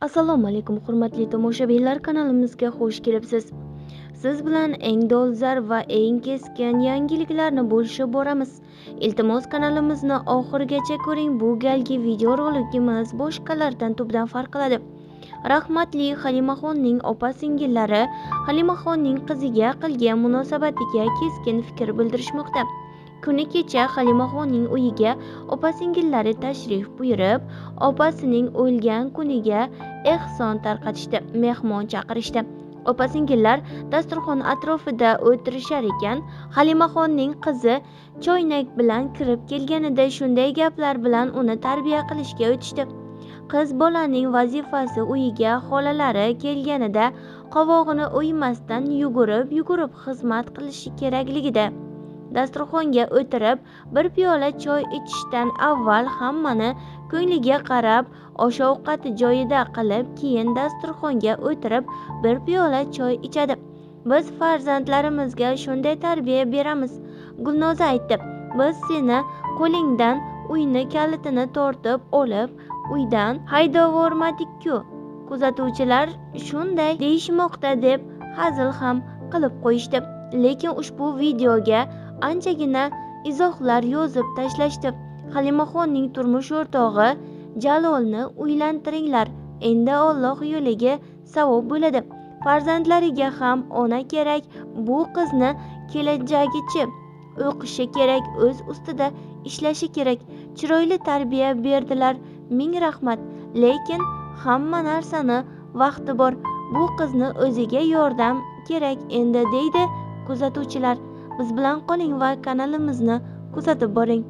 Assalomu alaykum hurmatli tomoshabinlar, kanalimizga xush kelibsiz. Siz bilan eng dolzarb va eng keskin yangiliklarni bo'lishib boramiz. Iltimos kanalimizni oxirigacha ko'ring. Bu galgi videorolikimiz boshqalardan tubdan farq qiladi. Rahmatli Halimaxonning opa-singillari Halimaxonning qiziga qilgan munosabatiga keskin fikr bildirishmoqda. Kuni kecha Halimaxonning uyiga opa-singillari tashrif buyurib, opasining o'lgan kuniga ehson tarqatishdi, mehmon chaqirishdi. Opa-singillar dasturxon atrofida o'tirishar ekan, Halimaxonning qizi choynak bilan kirib kelganida shunday gaplar bilan uni tarbiya qilishga o'tishdi. Qiz bolaning vazifasi uyiga xolalari kelganida qovog'ini o'ymasdan yugurib xizmat qilishi kerakligida. Dasturxonga o'tirib, bir piyola choy ichishdan avval hammani ko'ngliga qarab, osh-ovqati joyida qilib, keyin dasturxonga o'tirib bir piyola choy ichadi. Biz farzandlarimizga shunday tarbiya beramiz. Gulnoza aytdi, biz seni qo'lingdan uyni kalitini tortib olib, uydan haydavormadik-ku. Kuzatuvchilar shunday deyishmoqda deb hazil ham qilib qo'yishdi. Lekin ushbu videoga anchagina izohlar yozib tashlashdi. Halimaxonning turmush o'rtog'i Jalolni uylantiringlar, endi Alloh yo'liga savob bo'ladi. Farzandlariga ham ona kerak, bu qizni kelajagicha o'qishi kerak, o'z ustida ishlashi kerak. Chiroyli tarbiya berdilar, ming rahmat. Lekin hamma narsani vaqti bor. Bu qizni o'ziga yordam kerak endi, deydi kuzatuvchilar. Biz bilan qoling va kanalimizni kuzatib boring.